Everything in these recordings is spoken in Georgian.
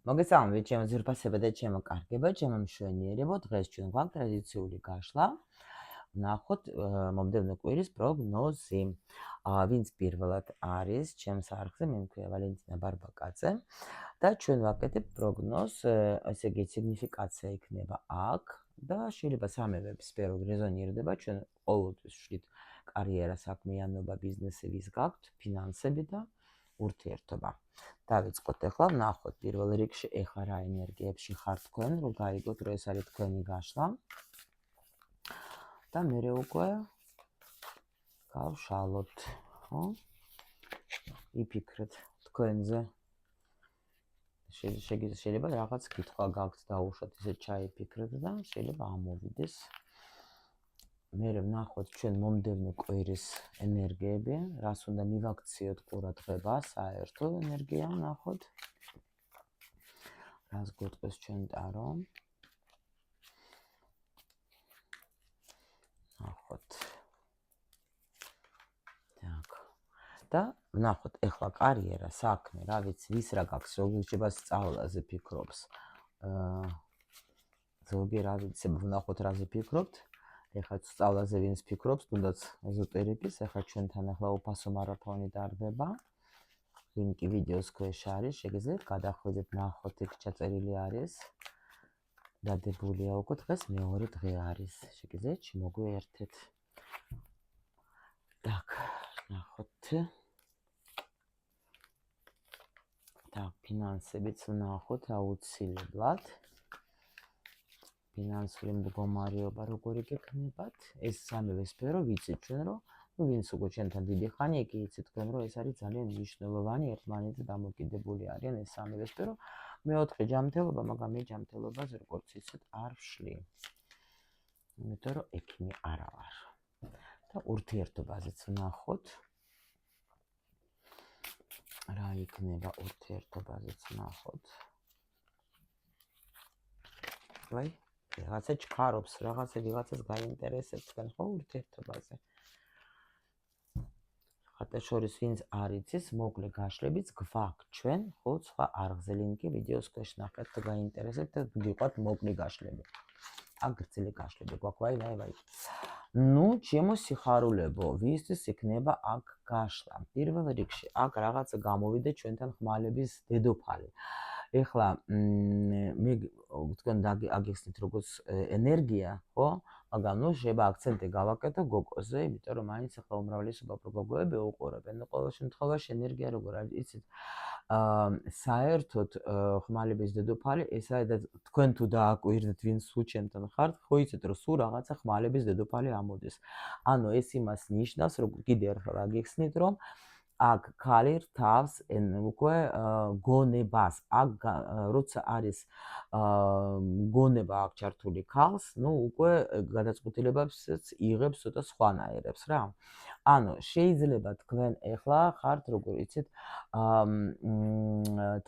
მოგესალმებით ჩემო ძვირფასებო და ჩემო კარგებო, ჩემო მშვენიერებო. დღეს ჩვენ გვაქვს ტრადიციული გაშლა. ვნახოთ მომდევნო კვირის პროგნოზი. ვინც პირველად არის ჩემს არხზე, მე მქვია ვალენტინა ბარბაკაძე და ჩვენ ვაკეთებ პროგნოზს, ესე იგი სიგნიფიკაცია იქნება აქ და შეიძლება სამივე სფერო რეზონირდება. ჩვენ ყოველთვის ვშლით კარიერა, საქმიანობა, ბიზნესი, ვის გაქვთ, ფინანსები და ურთიერთობა. დავიწყოთ ახლა ვნახოთ პირველ რიგში ეხლა რა ენერგიებში ხართ თქვენ, რომ გაიგოთ, რომ ეს არის თქვენი გაშლა. და მერე უკვე გავშალოთ, ხო? იფიქრეთ თქვენზე. შეიძლება რაღაც კითხვა გაქვთ დაუშვათ, ისე ჩაიფიქრეთ და შეიძლება ამოვიდეს. მერე ვნახოთ ჩვენ მომდევნო კვირის ენერგიები, რას უნდა მივაქციოთ ყურადღება, საერთო ენერგია ვნახოთ. რას გვეტყვის ჩვენ ტარო. ნახოთ. так. და ვნახოთ ეხლა კარიერა, საქმე, რა ვიცი, ვის რა გაქვს, როგორ სწავლაზე ფიქრობს. ზოგი რა ვიცი, ვნახოთ რაზე ფიქრობთ. ეხლა სწავლაზე ვინც ფიქრობს, თუნდაც ეზოტერიკის, ეხლა ჩვენთან ახლა უფასო მარათონი დარდება. ლინკი ვიდეოს ქვეშ არის, შეგიძლიათ გადახვიდეთ, ნახოთ, იქ ჩაწერილი არის. დადებულია უკვე დღეს მეორე დღე არის. შეგიძლიათ შემოგვიერთეთ. так, ნახოთ. так, ფინანსებიც ვნახოთ აუცილებლად. ფინანსური მდგომარეობა როგორი გექნებათ? ეს სამივე სფერო ვიცით ჩვენ, რომ ვინც უკვე ჩვენთან დიდი ხანი იქ იცით თქვენ, რომ ეს არის ძალიან მნიშვნელოვანი, ერთმანეთზე დამოკიდებული არიან ეს სამივე სფერო. მეოთხე ჯანმრთელობა, მაგრამ მე ჯანმრთელობაზე როგორც იცით არ ვშლი. იმიტომ რომ ექიმი არა ვარ. და ურთიერთობაზეც ვნახოთ. რა იქნება ურთიერთობაზეც ვნახოთ. ვაი, რაღაცა ჩქარობს, რაღაცა ვიღაცას გაინტერესებს თქვენ ხო ურთიერთობაზე. ხათაშორის ვინც არ იცის, მოკლე გაშლებიც გვაქვს ჩვენ, ხო, სხვა არხზე ლინკი ვიდეოს ქვეშ ნახეთ და გაინტერესებთ და გიყვართ მოკლე გაშლები. აქ გრძელი გაშლები გვაქვს, ვაი. ნუ, ჩემო სიხარულებო, ვისთვის იქნება აქ გაშლა? პირველ რიგში, აქ რაღაცა გამოვიდა ჩვენთან ხმალების დედოფალი. ეხლა მე თქვენ აგიხსნით როგორც ენერგია, ხო? მაგრამ ნუ შეიძლება აქცენტი გავაკეთო გოგოზე, იმიტომ რომ მაინც ახლა უმრავლესობა გოგოები უყურებენ. ნუ ყოველ შემთხვევაში ენერგია როგორ არის, იცით? საერთოდ ხმალების დედოფალი ესაა და თქვენ თუ დააკვირდეთ ვინც უჩენთან ხართ, ხო იცით რომ სულ რაღაცა ხმალების დედოფალი ამოდის. ანუ ეს იმას ნიშნავს, რომ კიდე ერთხელ აგიხსნით, რომ აქ ქალი რთავს უკვე გონებას. აქ როცა არის გონება აქ ჩართული ქალს, ნუ უკვე გადაწყვეტილებებსაც იღებს ცოტა სხვანაირებს რა. ანუ შეიძლება თქვენ ეხლა ხართ როგორ იცით,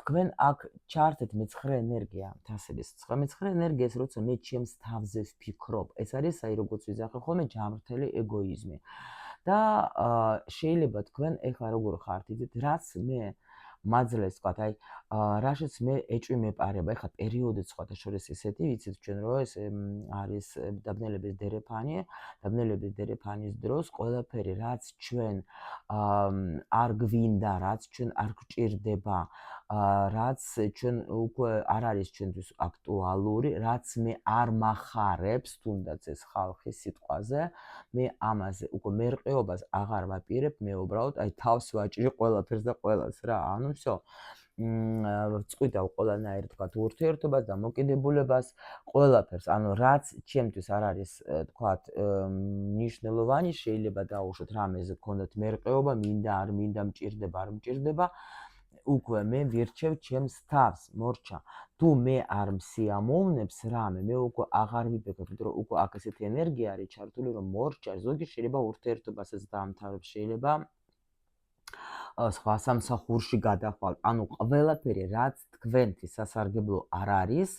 თქვენ აქ ჩართეთ მეცხრე ენერგია, თასების მეცხრე ენერგიას როცა მე ჩემს თავზე ვფიქრობ, ეს არის აი როგორც ვიზახე ხოლმე ჯანმრთელი ეგოიზმი. და შეიძლება თქვენ ეხლა როგორ ხართ, იცით, რაც მე მაძლეს თქვათ, აი რაშიც მე ეჭვი მეპარება, ეხლა პერიოდიც სხვათა შორის ისეთი, ვიცით ჩვენ რომ ეს არის დაბნელების დერეფანი, დაბნელების დერეფანის დროს ყველაფერი რაც ჩვენ არ გვინდა, რაც ჩვენ არ გვჭირდება, რაც ჩვენ უკვე არ არის ჩვენთვის აქტუალური, რაც მე არ მახარებს, თუნდაც ეს ხალხი სიტყვაზე, მე ამაზე უკვე მერყეობას აღარ ვაპირებ, მე უბრალოდ აი თავს ვაჭრი ყველაფერს და ყველას რა. ანუ всё. წყვიტავ ყველანაირ თქვათ ურთიერთობას და მოკიდებულებას, ყველაფერს. ანუ რაც ჩემთვის არ არის თქვათ მნიშვნელოვანი, შეიძლება დაუშვათ რამეზე გქონდეთ მერყეობა, მინდა არ მინდა, მჭირდება არ მჭირდება. უკვე მე ვირჩევ ჩემს თავს, მორჩა. თუ მე არ მსიამოვნებს რამე, მე უკვე აღარ ვიფიქრებ, იმიტომ რომ უკვე აქ ესეთი ენერგია არის ჩართული, რომ მორჩა, ზოგი შეიძლება ურთიერთობასაც დაამთავრებს, შეიძლება სხვა სამსახურში გადახვალ. ანუ ყველაფერი, რაც თქვენთვის სასარგებლო არ არის,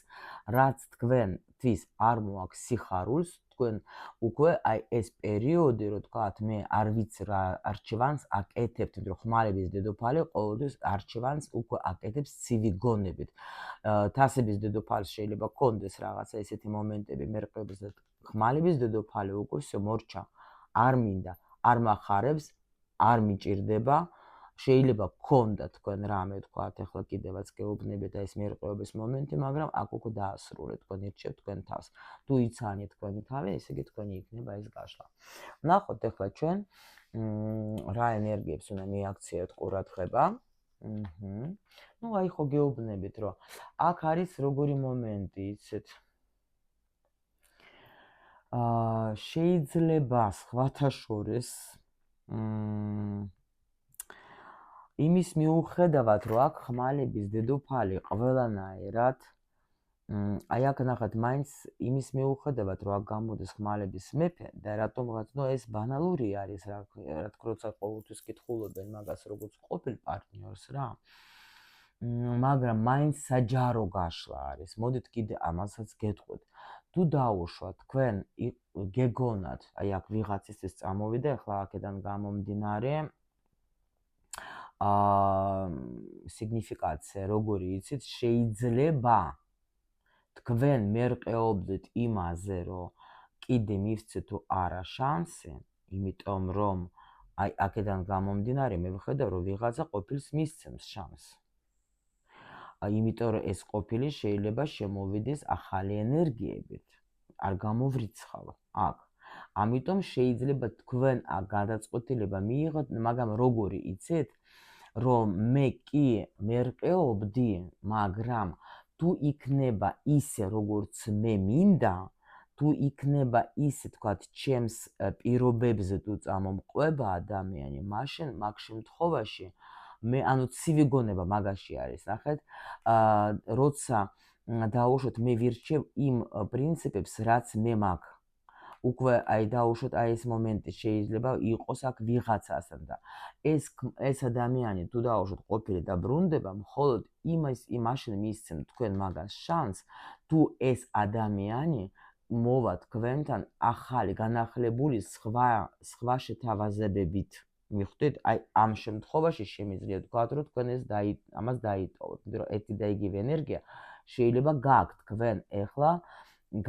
რაც თქვენთვის არ მოაქვს სიხარულს, თქვენ უკვე აი ეს პერიოდი, რო თქვათ, მე არ ვიცი რა არჩევანს აკეთებთ, იმიტომ რომ ხმალების დედოფალი ყოველთვის არჩევანს უკვე აკეთებს ცივი გონებით. თასების დედოფალს შეიძლება კონდეს რაღაცა ესეთი მომენტები მერყეობის და ხმალების დედოფალი უკვე всё მორჩა. არ მინდა, არ מחარებს, არ მიჭირდება. შეიძლება გქონდა თქვენ რამე თქვათ, ახლა კიდევაც გეუბნებით და ეს მერყეობის მომენტი, მაგრამ აქ უკვე დაასრულეთ, თქვენ ირჩევთ თქვენ თავს. თუ იცანით თქვენი თავი, ესე იგი თქვენი იქნება ეს გაშლა. ნახოთ ახლა ჩვენ რა ენერგიებს უნდა მიაქციოთ ყურადღება. ნუ აი ხო გეუბნებით, რომ აქ არის როგორი მომენტი, იცით? შეიძლება სხვათა შორის იმის მიუხედავად, რომ აქ ხმალების დედოფალი ყველანაირად აი აქ ნახეთ, მაინც იმის მიუხედავად, რომ აქ გამოდის ხმალების მეფე და რატომღაც, ნუ ეს ბანალური არის, რა თქმა უნდა, ყოველთვის კითხულობენ მაგას, როგორც ყოფილ პარტნიორს რა. მაგრამ მაინც საჯარო გაშლა არის. მოდით კიდე ამასაც გეტყვით. თუ დაუშვათ, თქვენ გეგონათ, აი აქ ვიღაცისთვის წამოვიდა, ახლა აქედან გამომდინარე სიგნიფიკაცია, როგორი იცით, შეიძლება თქვენ მერყეობდით იმაზე, რომ კიდე მივცეთ თუ არა შანსი, იმიტომ რომ აი აქედან გამომდინარე მე ვხედავ, რომ ვიღაცა ყოფილს მისცემს შანსს. იმიტომ რომ ეს ყოფილი შეიძლება შემოვიდეს ახალი ენერგიებით, არ გამოვრიცხავ აქ. ამიტომ შეიძლება თქვენ აქ გადაწყვეტილება მიიღოთ, მაგრამ როგორი იცით, რომ მე კი მერყეობდი, მაგრამ თუ იქნება ისე, როგორც მე მინდა, თუ იქნება ისე, თქვათ, ჩემს პირობებზე თუ წამომყვება ადამიანი, მაშინ მაგ შემთხვევაში მე ანუ ცივი გონება მაგაში არის, ნახეთ, როცა დაუშვოთ მე ვირჩევ იმ პრინციპებს, რაც მე მაქვს. უკვე აი დაუშვოთ აი ეს მომენტი შეიძლება იყოს აქ ვიღაცასთან და ეს ადამიანი თუ დაუშვოთ ყოფილი და ბრუნდება, მხოლოდ იმაშინ მისცემ თქვენ მაგას შანსს, თუ ეს ადამიანი მოვა თქვენთან ახალი განახლებული სხვა შეთავაზებებით. მიხვდით, აი ამ შემთხვევაში შემიძლია თქვათ, რომ თქვენ ამას დაიტოვოთ, იმიტომ რომ ერთი და იგივე ენერგია შეიძლება გაქვთ თქვენ ეხლა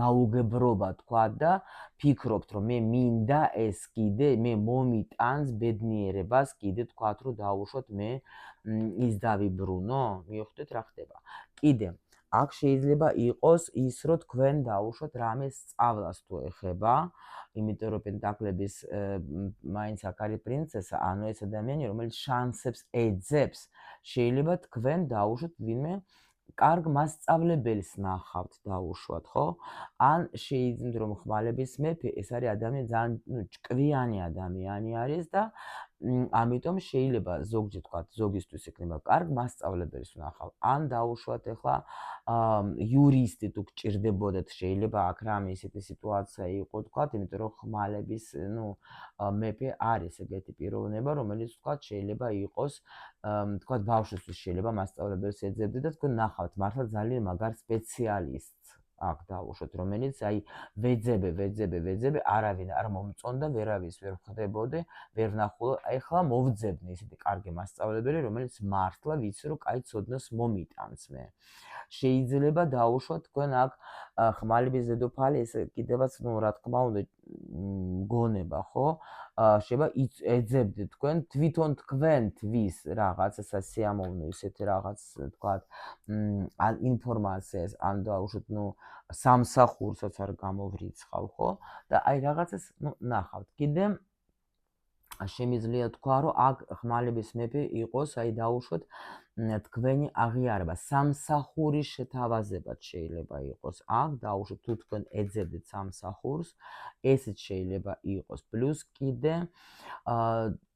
გაუგებრობა თქვათ და ფიქრობთ, რომ მე მინდა ეს კიდე მე მომიტანს ბედნიერებას, კიდე თქვათ, რომ დაუშვოთ მე ის დავიბრუნო, მიხვდით რა ხდება. კიდე აქ შეიძლება იყოს ის, რომ თქვენ დაუშვოთ რამე სწავლას თუ ეხება, იმიტომ რომ პენტაკლების მაინც აქ არის პრინცესა, ანუ ეს ადამიანი, რომელიც შანსებს ეძებს, შეიძლება თქვენ დაუშვოთ ვინმე კარგ მასწავლებელს ნახავთ დაუშვათ, ხო? ან შეიძლება რომ ხმალების მეფე ეს არის ადამიანი ძალიან ჭკვიანი ადამიანი არის და ამიტომ შეიძლება ზოგჯერ თქვათ, ზოგისთვის იქნება კარგ მასწავლებელს ვნახავ. ან დაუშვათ ახლა იურისტი თუ გჭირდებოდეთ, შეიძლება აქ რამე ისეთი სიტუაცია იყო, თქვათ, იმიტომ რომ ხმალების, მეფე არის ეგეთი პიროვნება, რომელიც თქვათ, შეიძლება იყოს, თქვათ, ბავშვისთვის შეიძლება მასწავლებელს ეძებდეთ და თქვენ ნახავთ, მართლა ძალიან მაგარ სპეციალისტს აქ დაუშვოთ, რომელიც აი ვეძებე, არავინ არ მომწონდა, ვერავის ვერ ხვდებოდი, ვერ ვნახულო, აი ხლა მოვძებნე ისეთი კარგი მასწავლებელი, რომელიც მართლა ვიცი, რომ კაი ცოდნას მომიტანს მე. შეიძლება დაუშვათ თქვენ აქ ხმალების დედოფალი, ეს კიდევაც, რა თქმა უნდა, გონება, ხო? შეიძლება ეძებდეთ თქვენ თვითონ თქვენთვის რაღაცა სასიამოვნო ისეთი რაღაც, თქვათ, ინფორმაციას, ან დაუშვათ, სამსახურსაც არ გამოვრიცხავ, ხო? და აი რაღაცას, ნახავთ. კიდე შემიძლია თქვა, რომ აქ ხმალების მეფე იყოს, აი დაუშვათ თქვენი აღიარება, სამსახურის შეთავაზებად შეიძლება იყოს. აქ დაუშვათ თუ თქვენ ეძებდეთ სამსახურს, ესეც შეიძლება იყოს. პლუს კიდე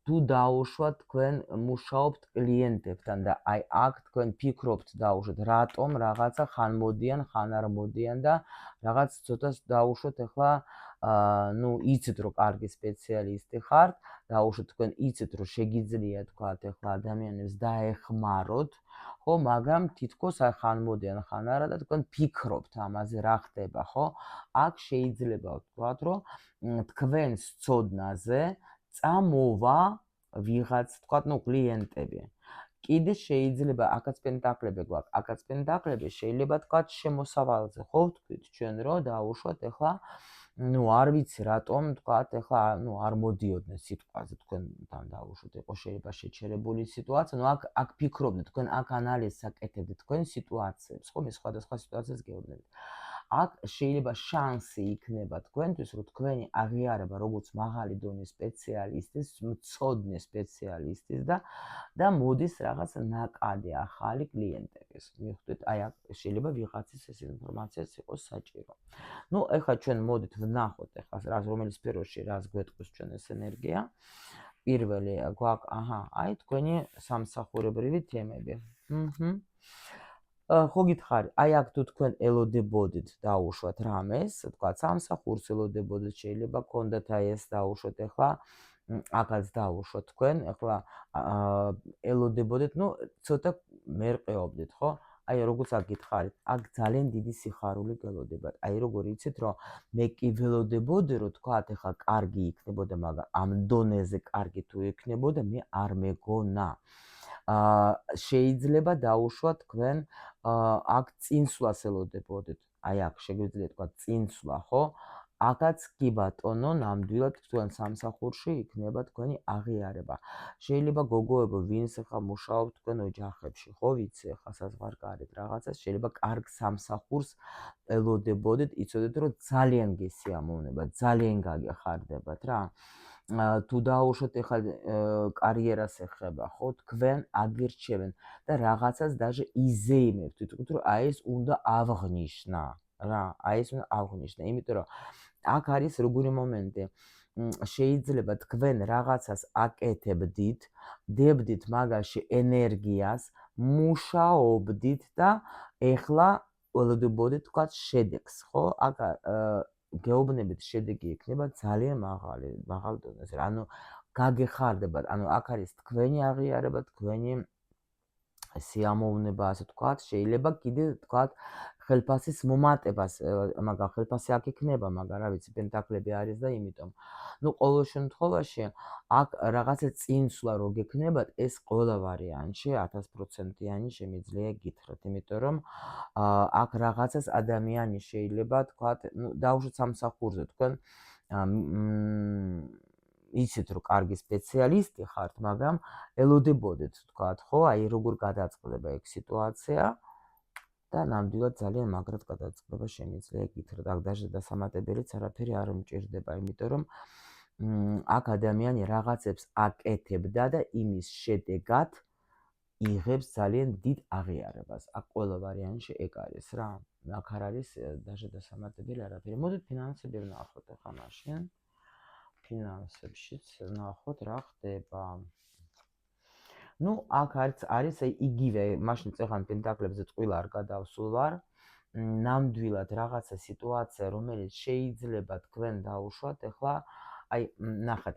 თუ დაუშვათ თქვენ მუშაობთ კლიენტებთან და აი აქ თქვენ ფიქრობთ დაუშვათ რატომ რაღაცა ხან მოდიან ხან არ მოდიან და რაღაც ცოტას დაუშვათ ახლა ნუ იცით რომ კარგი სპეციალისტი ხართ დაუშვათ თქვენ იცით რომ შეგიძლია თქვათ ახლა ადამიანებს დაეხმაროთ ხო მაგრამ თითქოს აი ხან მოდიან ხან არა და თქვენ ფიქრობთ ამაზე რა ხდება ხო აქ შეიძლება ვთქვათ რომ თქვენს ცოდნაზე წამოვა ვიღაც თქვათ ნუ კლიენტები კიდე შეიძლება აქაც პენტაკლები გვაქვს აქაც პენტაკლები შეიძლება თქვათ შემოსავალზე ხო ვთქვით ჩვენ რომ დაუშვათ ახლა ნუ არ ვიცი რატომ თქვათ ახლა ნუ არ მოდიოდნენ სიტყვაზე თქვენთან დაუშვათ იყო შეიძლება შეჩერებული სიტუაცია ნუ აქ ფიქრობდით თქვენ აქ ანალიზს აკეთებდით თქვენ სიტუაციებს ხო მე სხვადასხვა სიტუაციას გეუბნებით აქ შეიძლება შანსი იქნება თქვენთვის, რომ თქვენი აღიარება როგორც მაღალი დონის სპეციალისტის, მცოდნე სპეციალისტის და მოდის რაღაც ნაკადი ახალი კლიენტების. მიხვდით, აი აქ შეიძლება ვიღაცის ეს ინფორმაციაც იყოს საჭირო. ნუ ეხლა ჩვენ მოდით ვნახოთ ეხლა რომელი სფეროში რას გვეტყვის ჩვენ ეს ენერგია. პირველი გვაქვს, აი თქვენი სამსახურებრივი თემები. ხო გითხარი, აი აქ თუ თქვენ ელოდებოდით დაუშვათ რამეს, თქვა სამსახურს ელოდებოდით, შეიძლება გქონდათ აი ეს დაუშვათ ახლა აქაც დაუშვათ თქვენ, ახლა ელოდებოდით, ნუ ცოტა მერყეობდით, ხო? აი როგორც აქ გითხარით, აქ ძალიან დიდი სიხარული გელოდებათ. აი როგორ იცით, რომ მე კი ველოდებოდი, რომ თქვათ ახლა კარგი იქნებოდა, მაგრამ ამ დონეზე კარგი თუ იქნებოდა, მე არ მეგონა. შეიძლება დაუშვათ თქვენ აქ წინსვლას ელოდებოდით. აი აქ შეგვიძლია თქვა წინსვლა, ხო? აქაც კი ბატონო, ნამდვილად თქვენ სამსახურში იქნება თქვენი აღიარება. შეიძლება გოგოებო, ვინც ახლა მუშაობთ თქვენ ოჯახებში, ხო, ვიცი, ახლა საზღვარგარეთ რაღაცას, შეიძლება კარგ სამსახურს ელოდებოდით, იცოდეთ, რომ ძალიან გესიამოვნება, ძალიან გაგეხარდებათ რა. თუ დაუშვათ ახლა კარიერას ეხება, ხო, თქვენ აგირჩევენ და რაღაცას даже იზეიმებთ, თვითონ რომ აი ეს უნდა აღნიშნა, რა, აი ეს უნდა აღნიშნა, იმიტომ რომ აქ არის როგორი მომენტი, შეიძლება თქვენ რაღაცას აკეთებდით, დებდით მაგაში ენერგიას, მუშაობდით და ეხლა ველოდებოდით თქვათ შედეგს, ხო? აქ გეუბნებით შედეგი იქნება ძალიან მაღალ დონეზე. ანუ გაგეხარდებათ, ანუ აქ არის თქვენი აღიარება, თქვენი სიამოვნება, ასე ვთქვათ, შეიძლება კიდე ვთქვათ ხელფასის მომატებას, მაგრამ ხელფასი აქ იქნება, მაგრამ რა ვიცი, პენტაკლები არის და იმიტომ. ნუ ყოველ შემთხვევაში აქ რაღაცა წინსვლა რო გექნებათ, ეს ყველა ვარიანტში 1000%-იანი შემიძლია გითხრათ, იმიტომ რომ აქ რაღაცას ადამიანი შეიძლება ვთქვათ, ნუ დაუშვათ სამსახურზე თქვენ იცით რომ კარგი სპეციალისტი ხართ, მაგრამ ელოდებოდეთ თქვათ, ხო, აი როგორ გადაწყდება ეგ სიტუაცია და ნამდვილად ძალიან მაგრად გადაწყდება შემიძლია გითხრათ, აქ даже დასამატებელიც არაფერი არ მჭირდება, იმიტომ რომ აქ ადამიანი რაღაცებს აკეთებდა და იმის შედეგად იღებს ძალიან დიდ აღიარებას. აქ ყველა ვარიანტში ეგ არის რა. აქ არ არის даже დასამატებელი არაფერი. მოდით ფინანსები ვნახოთ ახლა მაშინ. ფინანსებშიც ნახოთ რა ხდება. ნუ აქ არის იგივე, მაშინ წეღან პენტაკლებზე ტყუილა არ გადავსულ ვარ. ნამდვილად რაღაცა სიტუაცია, რომელიც შეიძლება თქვენ დაუშვათ, ახლა აი ნახეთ.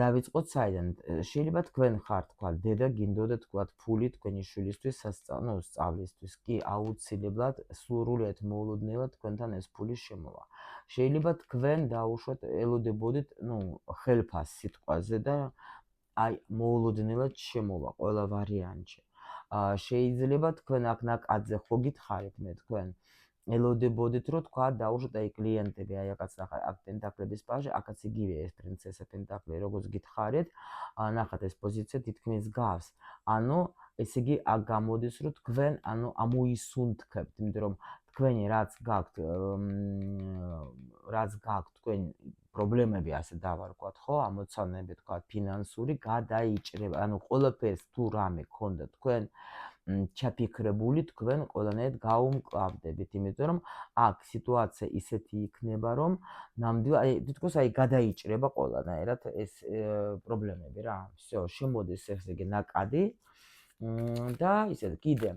დავიწყოთ საიდან. შეიძლება თქვენ ხართ, თქვა დედა გინდოდა თქვა ფული თქვენი შვილისთვის სწავლისთვის. კი, აუცილებლად სრულიად მოულოდნელად თქვენთან ეს ფული შემოვა. შეიძლება თქვენ დაუშვათ ელოდებოდით, ხელფას სიტყვაზე და აი მოულოდნელად შემოვა ყველა ვარიანტში. შეიძლება თქვენ აქ ნაკადზე ხო გითხარით მე თქვენ ელოდებოდით რომ თქვა დაუშვათ აი კლიენტები აი აქაც ნახეთ აქ პენტაკლების პაჟი აქაც იგივე ეს პრინცესა პენტაკლი როგორც გითხარით ნახეთ ეს პოზიცია თითქმის გავს ანუ ესე იგი აქ გამოდის რომ თქვენ ანუ ამოისუნთქებთ იმიტომ რომ თქვენი რაც გაქვთ თქვენ პრობლემები ასე დავარქვათ ხო ამოცანები თქვა ფინანსური გადაიჭრება ანუ ყველაფერს თუ რამე გქონდა თქვენ ჩაფიქრებული თქვენ ყველანაირად გაუმკლავდებით, იმიტომ რომ აქ სიტუაცია ისეთი იქნება, რომ ნამდვილად თითქოს გადაიჭრება ყველანაირად ეს პრობლემები რა. всё, შემოდის ესე იგი ნაკადი და ისე კიდე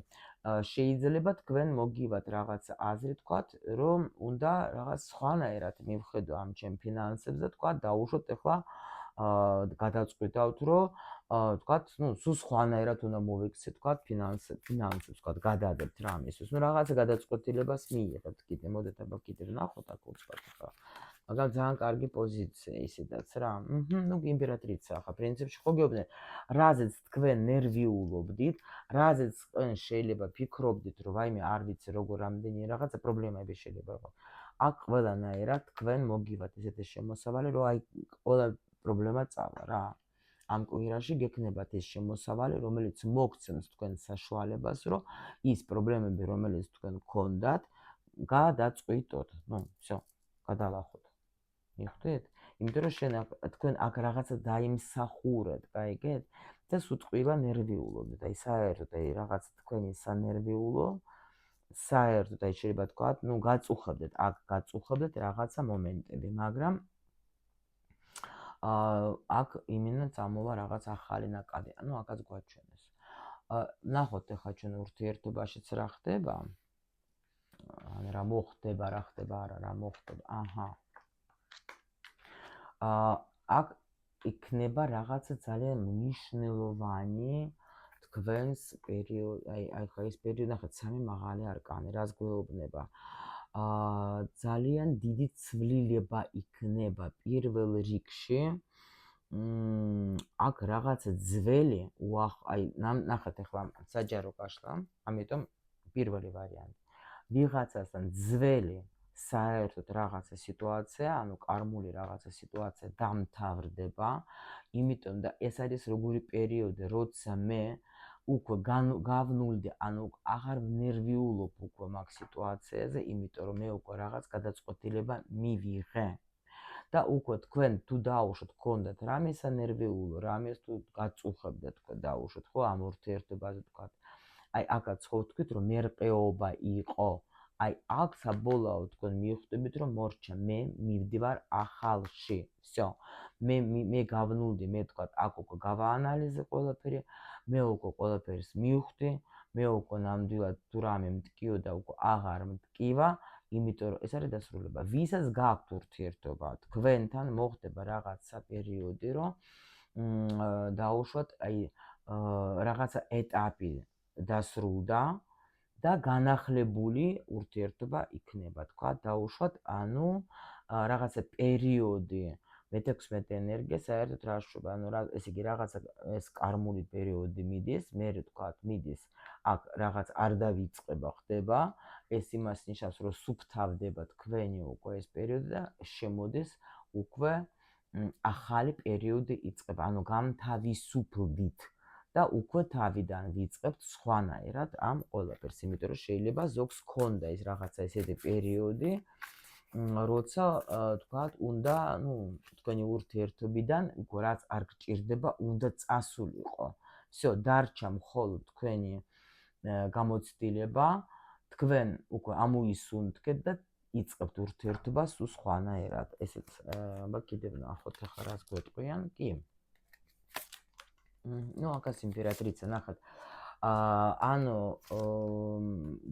შეიძლება თქვენ მოგივათ რაღაც აზრი თქვათ, რომ უნდა რაღაც სხვანაირად მივხედო ამ ჩემ ფინანსებს და თქვათ დაუშვოთ ახლა გადაწყვიტავთ, რომ თქვათ, სულ სხვანაირად უნდა მოვიქცეთ, თქვათ, ფინანსებს, თქვათ, გადადებთ რამისთვის. რაღაცა გადაწყვეტილებას მიიღებთ კიდე. მოდეთ აბა კიდე ვნახოთ აქ უცბად ახლა. მაგრამ ძალიან კარგი პოზიცია ისედაც რა. იმპერატრიცა ახლა პრინციპში ხო გეუბნეთ, რაზეც თქვენ ნერვიულობდით, რაზეც თქვენ შეიძლება ფიქრობდით, რომ ვაიმე არ ვიცი როგორ რამდენი რაღაცა პრობლემები შეიძლება იყოს. აქ ყველანაირად თქვენ მოგივათ ესეთი შემოსავალი, რომ ყველა პრობლემა წავა რა. ამ კვირაში გექნებათ ეს შემოსავალი, რომელიც მოგცემს თქვენ საშუალებას, რომ ის პრობლემები, რომელიც თქვენ გქონდათ, გადაწყვიტოთ. всё, გადალახოთ. მიხვდით? იმიტომ რომ თქვენ აქ რაღაცა დაიმსახურეთ, გაიგეთ? და სულ ტყუილა ნერვიულობთ. საერთოდ რაღაც თქვენი სანერვიულო, საერთოდ შეიძლება თქვათ, გაწუხებდეთ, აქ გაწუხებდეთ რაღაცა მომენტები, მაგრამ აქ იმენა წამოვა რაღაც ახალი ნაკადი. აქაც გვაჩვენეს. ნახოთ ახლა ჩვენ ურთიერთობაშიც რა ხდება. რა მოხდება, რა ხდება, რა მოხდება. აქ იქნება რაღაცა ძალიან მნიშვნელოვანი თქვენს პერიოდი, ახლა ეს პერიოდი ნახეთ, 3 მაღალი არკანი, რას გვეუბნება. ძალიან დიდი ცვლილება იქნება პირველ რიგში. აქ რაღაცა ძველი, ნახეთ ახლა საჯარო გაშლა, ამიტომ პირველი ვარიანტი. ვიღაცასთან ძველი საერთოდ რაღაცა სიტუაცია, კარმული რაღაცა სიტუაცია დამთავრდება, იმიტომ და ეს არის როგორი პერიოდი, როცა მე უკვე გავნულდი, აღარ ნერვიულობ უკვე მაგ სიტუაციაზე, იმიტომ რომ მე უკვე რაღაც გადაწყვეტილება მივიღე. და უკვე თქვენ თუ დაუშვოთ, გქონდათ რამე სანერვიულო, რამეს თუ გაწუხებდათ თქვენ დაუშვოთ, ხო, ამ ურთიერთობაზე თქვათ. აქაც ხო ვთქვით, რომ მერყეობა იყო. აქ საბოლოოდ თქვენ მიხვდებით, რომ მორჩა, მე მივდივარ ახალში. всё. მე გავნულდი, მე თქვათ, აქ უკვე გავაანალიზე ყველაფერი, მე უკვე ყველაფერს მივხვდი, მე უკვე ნამდვილად თუ რამე მткиოდა, უკვე აღარ მткиვა, იმიტომ რომ ეს არის დასრულება. ვისაც გაქვთ ურთიერთობა, თქვენთან მოხდება რაღაცა პერიოდი, რომ დაუშვათ, რაღაცა ეტაპი დასრულდა და განახლებული ურთიერთობა იქნება, თქვა, დაუშვათ, რაღაცა პერიოდი, მე-16 ენერგია საერთოდ რა შვება, ესე იგი რაღაცა ეს კარმული პერიოდი მიდის, მე თქვა, მიდის, აქ რაღაც არ დავიწყება ხდება, ეს იმას ნიშნავს, რომ სუფთავდება თქვენი უკვე ეს პერიოდი და შემოდის უკვე ახალი პერიოდი იწყება, გამთავისუფლდით. და უკვე თავიდან ვიწყებთ სხვანაირად ამ ყველაფერს, იმიტომ რომ შეიძლება ზოგს ქონდა ის რაღაცა ესეთი პერიოდი, როცა თქვათ, უნდა, თქვენი ურთიერთობიდან რაც არ გჭირდება, უნდა წასულიყო. всё, დარჩა მხოლოდ თქვენი გამოცდილება, თქვენ უკვე ამოისუნთქეთ და იწყებთ ურთიერთობას სულ სხვანაირად. ესეც კიდევ ნახოთ ახლა რას გვეტყვიან, კი. აქაც იმპერატრიცა, ნახეთ.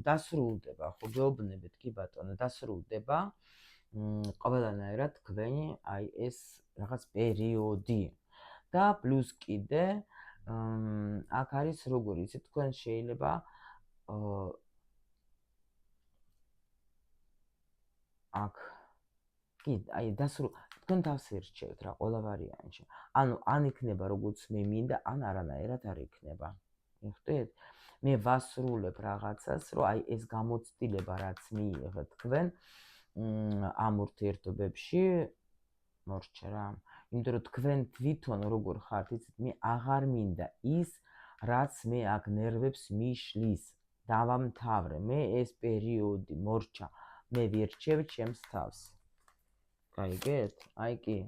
დასრულდება, ხო გეუბნებით, კი ბატონო, დასრულდება ყველანაირად თქვენი ეს რაღაც პერიოდი. და პლუს კიდე აქ არის როგორი, იცი თქვენ შეიძლება აქ კი, თქვენ თავს ერჩევთ რა ყველა ვარიანტში. ან იქნება როგორც მე მინდა, ან არანაირად არ იქნება. მიხვდით? მე ვასრულებ რაღაცას, რომ ეს გამოცდილება რაც მიიღეთ თქვენ ამ ურთიერთობებში, მორჩა რა. იმიტომ რომ თქვენ თვითონ როგორ ხართ, იცით, მე აღარ მინდა ის, რაც მე აქ ნერვებს მიშლის. დავამთავრე, მე ეს პერიოდი მორჩა, მე ვირჩევ ჩემს თავს. გაიგეთ? კი.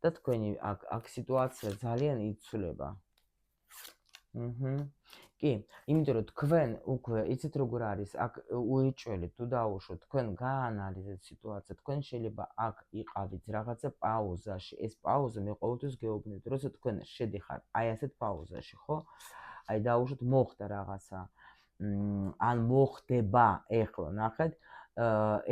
და თქვენი აქ სიტუაცია ძალიან იცვლება. კი, იმიტომ რომ თქვენ უკვე იცით როგორ არის, აქ უეჭველეთ თუ დაუშვოთ, თქვენ გაანალიზეთ სიტუაცია, თქვენ შეიძლება აქ იყავით რაღაცა პაუზაში. ეს პაუზა მე ყოველთვის გეუბნებით, როცა თქვენ შედიხარ აი ასეთ პაუზაში, ხო? აი დაუშვოთ მოხდა რაღაცა. ან მოხდება ეხლა, ნახეთ,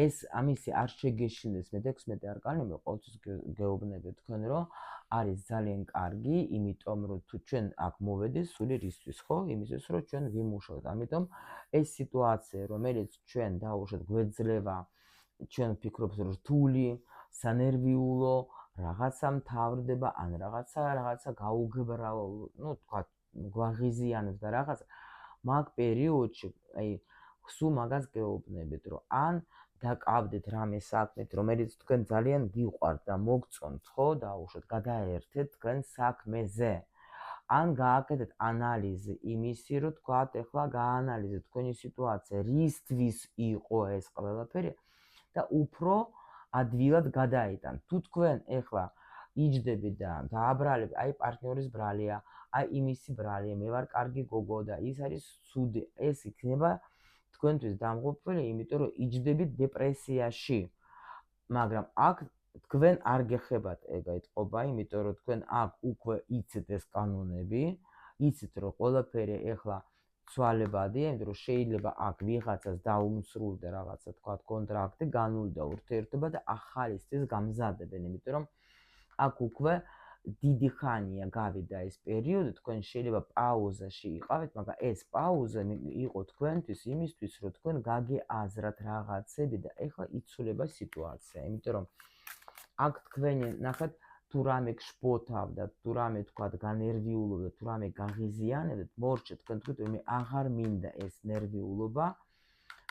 ეს ამისი არ შეგეშინდეს მე-16 არკანი, მე ყოველთვის გეუბნებით თქვენ, რომ არის ძალიან კარგი, იმიტომ რომ თუ ჩვენ აქ მოვედეს სული რისთვის, ხო? იმისთვის, რომ ჩვენ ვიმუშაოთ. ამიტომ ეს სიტუაცია, რომელიც ჩვენ დაუშვათ გვეძლევა, ჩვენ ვფიქრობთ, რომ რთული, სანერვიულო, რაღაცა მთავრდება, ან რაღაცა გაუგებრალო, ну, თქვა, გვაღიზიანებს და რაღაცა მაგ პერიოდში, აი, სულ მაგას გეუბნებით, რომ ან დაკავდეთ რამე საქმეთ, რომელიც თქვენ ძალიან გიყვართ და მოგწონთ, ხო, დაუშვათ, გადაერთეთ თქვენ საქმეზე. ან გააკეთეთ ანალიზი იმისი, რომ თქვათ, ეხლა გაანალიზეთ თქვენი სიტუაცია, რისთვის იყო ეს ყველაფერი და უფრო ადვილად გადაიტანთ. თუ თქვენ ეხლა იჯდებით და დააბრალებით, აი პარტნიორის ბრალია, აი იმისი ბრალია, მე ვარ კარგი გოგო და ის არის ცუდი, ეს იქნება თქვენთვის დამღუპველი, იმიტომ რომ იჯდებით დეპრესიაში. მაგრამ აქ თქვენ არ გეხებათ ეგ აიტყობა, იმიტომ რომ თქვენ აქ უკვე იცით ეს კანონები, იცით რომ ყველაფერი ეხლა ცვალებადია, იმიტომ რომ შეიძლება აქ ვიღაცას დაუმსრულდა რაღაცა თქვა კონტრაქტი, განულდა ურთიერთობა და ახალი სტილს გამზადებენ, იმიტომ რომ აქ უკვე დიდი ხანია გავიდა ეს პერიოდი, თქვენ შეიძლება პაუზაში იყავით, მაგრამ ეს პაუზა იყო თქვენთვის იმისთვის, რომ თქვენ გაგეაზრათ რაღაცები და ეხლა იცვლება სიტუაცია, იმიტომ რომ აქ თქვენი ნახეთ თუ რამე გშფოთავდათ, თუ რამე თქვათ განერვიულობდათ, თუ რამე გაღიზიანებდათ, მორჩეთ თქვენ თქვით მე აღარ მინდა ეს ნერვიულობა,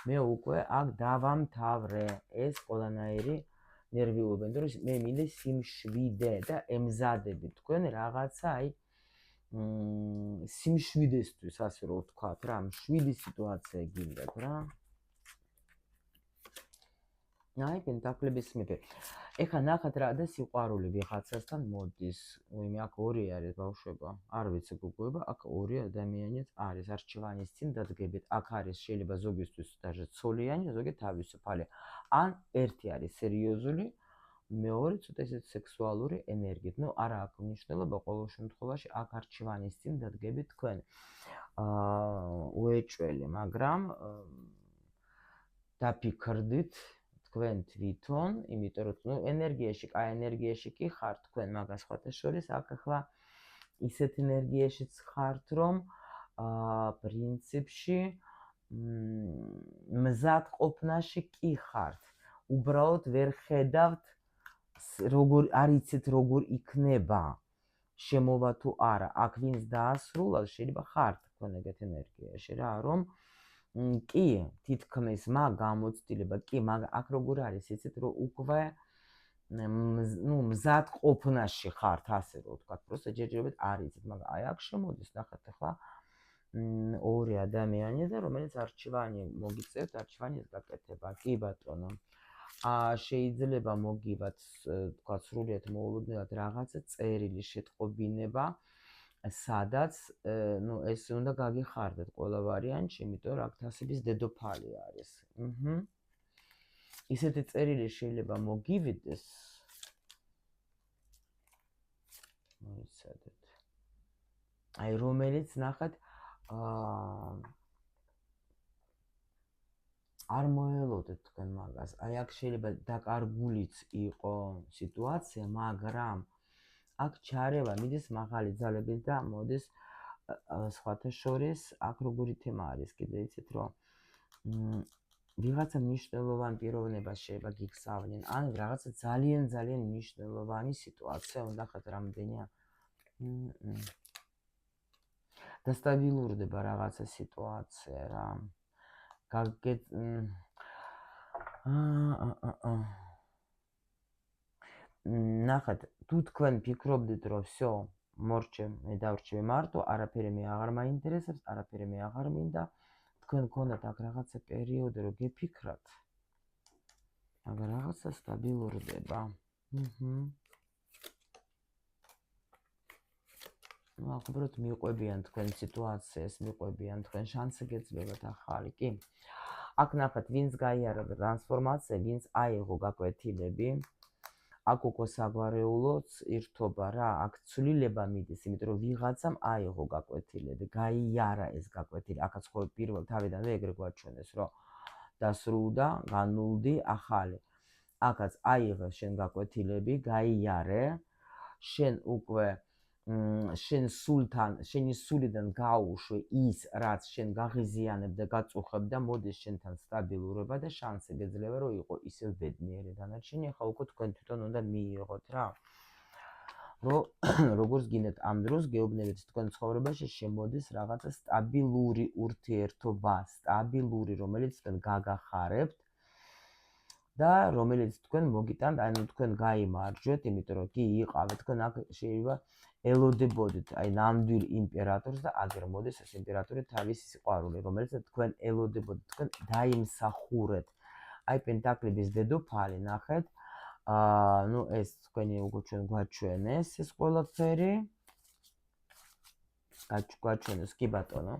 მე უკვე აქ დავამთავრე ეს ყველანაირი ნერვიულობა, იმიტომ რომ მე მინდა სიმშვიდე და ემზადებით თქვენ რაღაცა აი სიმშვიდესთვის, ასე რომ ვთქვათ რა, მშვიდი სიტუაცია გინდათ რა. აი, პენტაკლების მეფე. ეხლა ნახეთ რა და სიყვარული ვიღაცასთან მოდის. მე აქ ორი არის ბავშვება, არ ვიცი გუგოება, აქ ორი ადამიანიც არის, არჩევანის წინ დადგებით. აქ არის შეიძლება ზოგისთვის даже ცოლიანი, ზოგი თავისუფალი. ან ერთი არის სერიოზული, მეორე ცოტა ისეთ სექსუალური ენერგიით. ნუ არა აქვს მნიშვნელობა, ყოველ შემთხვევაში აქ არჩევანის წინ დადგებით თქვენ. უეჭველი, მაგრამ დაფიქრდით თქვენ თვითონ, იმიტომ რომ ენერგიაში, კაი ენერგიაში კი ხართ თქვენ, მაგას სხვათა შორის აქ ახლა ისეთ ენერგიაშიც ხართ, რომ პრინციპში მზად ყოფნაში კი ხართ. უბრალოდ ვერ ხედავთ როგორ არ იცით როგორ იქნება შემოვა თუ არა. აქ ვინც დაასრულავს, შეიძლება ხართ თქვენ ეგეთ ენერგიაში რა, რომ კი, თითქმის მაგ გამოცდილება, კი, მაგრამ აქ როგორ არის, იცით რომ უკვე მზად ყოფნაში ხართ, ასე რომ ვთქვათ, просто ჯერჯერობით არ იცით, მაგრამ აი აქ შემოდის, ნახეთ ახლა ორი ადამიანი და რომელიც არჩევანი მოგიწევთ, არჩევანის გაკეთება, კი ბატონო. შეიძლება მოგივათ, თქვა სრულიად მოულოდნელად რაღაცა წერილი შეტყობინება, სადაც, ეს უნდა გაგიხარდეთ ყველა ვარიანტში, იმიტომ რომ აქ თასების დედოფალი არის. ისეთი წერილი შეიძლება მოგივიდეს. მოიცადეთ. აი რომელიც ნახეთ, არ მოელოდეთ თქვენ მაგას. აი აქ შეიძლება დაკარგულიც იყო სიტუაცია, მაგრამ აქ ჩარევა მიდის მაღალი ძალების და მოდის სხვათა შორის აქ როგორი თემა არის კიდე იცით რომ ვიღაცა მნიშვნელოვან პიროვნებას შეიძლება გიგზავნიან, ან რაღაცა ძალიან მნიშვნელოვანი სიტუაცია უნდა ხეთ რამდენია დასტაბილურდება რაღაცა სიტუაცია რა. ნახეთ, თუ თქვენ ფიქრობდით, რომ всё, მორჩე, მე დავრჩები მარტო, არაფერი მე აღარ მაინტერესებს, არაფერი მე აღარ მინდა, თქვენ გქონდათ აქ რაღაცა პერიოდი, რომ გეფიქრათ, მაგრამ რაღაცა სტაბილურდება. უბრალოდ მიყვებიან თქვენ სიტუაციას, მიყვებიან თქვენ შანსი გეძლებათ ახალი, კი. აქ ნახეთ, ვინც გაიარა ტრანსფორმაცია, ვინც აიღო გაკვეთილები, აქ უკვე საგვარეულოც ირთობა რა, აქ ცვლილება მიდის, იმიტომ რომ ვიღაცამ აიღო გაკვეთილები, გაიარა ეს გაკვეთილი, აქაც ხო პირველ თავიდანვე ეგრე გვაჩვენეს, რომ დასრულდა, განულდი, ახალი. აქაც აიღე შენ გაკვეთილები, გაიარე, შენ უკვე შენი სულიდან გაუშვე ის, რაც შენ გაღიზიანებ და გაწუხებ და მოდის შენთან სტაბილურობა და შანსი გეძლევა, რომ იყო ისევ ბედნიერი დანარჩენი, ახლა უკვე თქვენ თვითონ უნდა მიიღოთ რა. როგორც გინდათ ამ დროს გეუბნებით თქვენ ცხოვრებაში შემოდის რაღაცა სტაბილური ურთიერთობა, სტაბილური, რომელიც თქვენ გაგახარებთ და რომელიც თქვენ მოგიტანთ, ანუ თქვენ გაიმარჯვეთ, იმიტომ რომ კი იყავით, თქვენ აქ შეიძლება ელოდებოდით, აი ნამდვილ იმპერატორს და აგერ მოდის ეს იმპერატორი თავისი სიყვარული, რომელიც თქვენ ელოდებოდით, თქვენ დაიმსახურეთ. აი პენტაკლების დედოფალი, ნახეთ, ну ეს თქვენი უკვე ჩვენ გვაჩვენეს ეს ყველაფერი. გვაჩვენეს, კი ბატონო.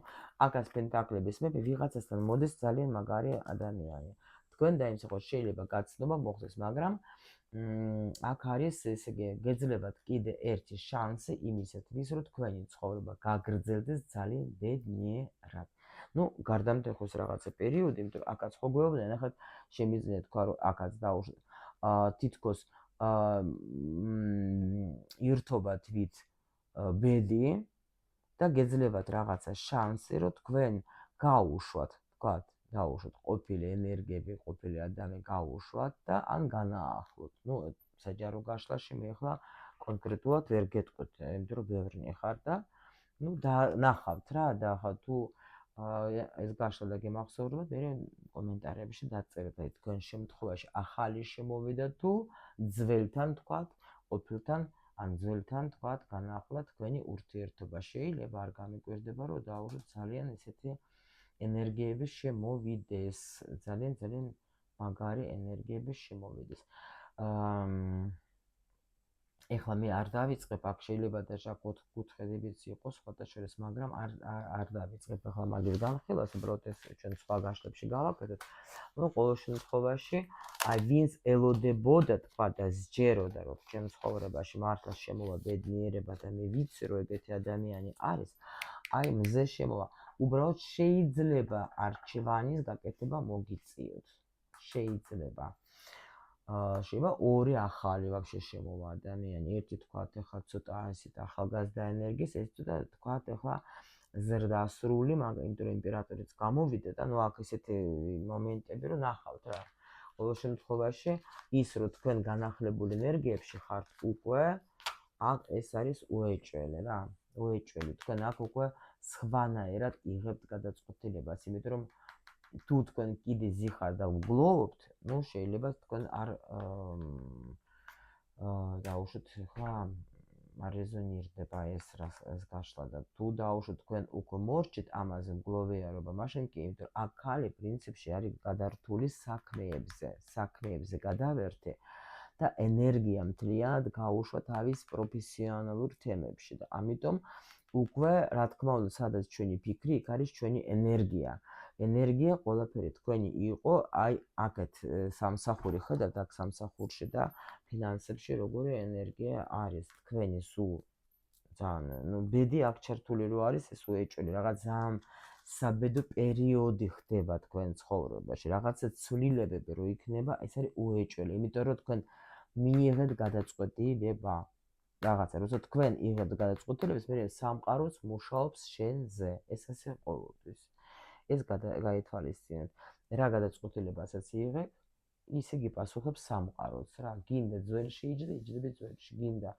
აქაც პენტაკლების მეფე ვიღაცასთან მოდის ძალიან მაგარი ადამიანი. თქვენ დაიმსახურეთ, შეიძლება გაცნობა მოხდეს, მაგრამ აქ არის ესე იგი გეძლებათ კიდე ერთი შანსი იმისათვის, რომ თქვენი ცხოვრება გაგრძელდეს ძალიან ბედნიერად. ну გარდამტეხოს რაღაცა პერიოდი, იმიტომ რომ აქაც ხო გვეუბნიან, ახლა შემიძლია თქვა, რომ აქაც დაუშვათ თითქოს ირთობა თვით ბედი და გეძლებათ რაღაცა შანსი, რომ თქვენ გაუშვათ, თქვათ, დაუშვათ ყოფილი ენერგიები, ყოფილი ადამიანი გაუშვათ და ან განაახლოთ. ну საჯარო გაშლაში მე ახლა კონკრეტულად ვერ გეტყვით, იმიტომ რომ ბევრნი ხარ და ну ნახავთ რა და ახლა თუ ეს გაშლა და გემახსოვრებათ, მე კომენტარებში დაწერეთ, აი თქვენ შემთხვევაში ახალი შემოვიდა თუ ძველთან თქვათ, ყოფილთან ან ძველთან თქვათ, განაახლა თქვენი ურთიერთობა. შეიძლება არ გამიკვირდება, რომ დაუშვათ ძალიან ესეთი ენერგიები შემოვიდეს, ძალიან მაგარი ენერგიები შემოვიდეს. ეხლა მე არ დავიწყებ, აქ შეიძლება დაჟაკოთ კუთხედებიც იყოს სხვადასხვა, მაგრამ არ დავიწყებ ახლა მაგის განხილვას, უბრალოდ ეს ჩვენ სხვა გაშლებში გავაკეთეთ. ну ყოველ შემთხვევაში, აი ვინც ელოდებოდა თქვა და სჯეროდა, რომ ჩემ ცხოვრებაში მართლა შემოვა ბედნიერება და მე ვიცი, რომ ეგეთი ადამიანი არის, აი მზე შემოვა. უბრალოდ შეიძლება არჩევანის გაკეთება მოგიწიოთ. შეიძლება. შეიძლება ორი ახალი ვაფშე შემოვა ადამიანი. ერთი თქვათ, ახლა ცოტა ასეთ ახალგაზრდა ენერგიის, ეს ცოტა თქვათ, ახლა ზრდასრული, მაგრამ იმიტომ რომ იმპერატორიც გამოვიდა და ну აქ ესეთი მომენტები რომ ნახავთ რა. ყოველ შემთხვევაში ის რომ თქვენ განახლებული ენერგიებში ხართ უკვე, აქ ეს არის უეჭველი რა. უეჭველი. თქვენ აქ უკვე სხვანაირად იღებთ გადაწყვეტილებას, იმიტომ რომ თუ თქვენ კიდე ზიხარ და უგლოვობთ, ну შეიძლება თქვენ არ დაუშვათ ხა არ რეზონირდება ეს გაშლა და თუ დაუშვათ თქვენ უკვე მორჩით ამაზე მგლოვიარობა, მაშინ კი, იმიტომ აქ ხალი პრინციპში არის გადართული საქმეებზე გადავერთე და ენერგია მთლიანად გაუშვა თავის პროფესიონალურ თემებში და ამიტომ უკვე რა თქმა უნდა, სადაც ჩვენი ფიქრი, იქ არის ჩვენი ენერგია. ენერგია ყველაფერი თქვენი იყო, აი აქეთ სამსახური ხედავთ, აქ სამსახურში და ფინანსებში როგორი ენერგია არის თქვენი სულ ძალიან, ну ბედი აქ ჩართული რო არის, ეს უეჭველი, რაღაც ძალიან საბედო პერიოდი ხდება თქვენ ცხოვრებაში, რაღაცა ცვლილებები რო იქნება, ეს არის უეჭველი, იმიტომ რომ თქვენ მიიღეთ გადაწყვეტილება. რაღაცა, როცა თქვენ იღებთ გადაწყვეტილებას, მე სამყაროც მუშაობს შენზე. ეს ასე ყოველთვის. ეს გაითვალისწინეთ. რა გადაწყვეტილებასაც იღებ, ისე გიპასუხებს სამყაროც რა. გინდა ძველში იჯდები ძველში, გინდა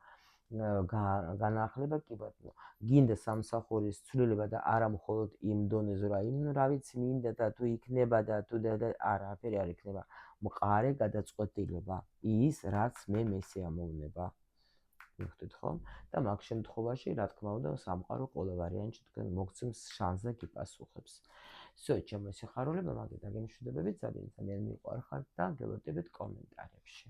განახლება, კი ბატონო. გინდა სამსახურის ცვლილება და არა მხოლოდ იმ დონეზე, რა ვიცი, მინდა და თუ იქნება და თუ არა, აფერი არ იქნება. მყარე გადაწყვეტილება. ის, რაც მე მესიამოვნება. მიხდით ხო? და მაგ შემთხვევაში, რა თქმა უნდა, სამყარო ყველა ვარიანტში თქვენ მოგცემს შანსს და გიპასუხებს. всё, ჩემო სიხარულება, მაგით დაგემშვიდობებით, ძალიან მიყვარხართ და გელოდებით კომენტარებში.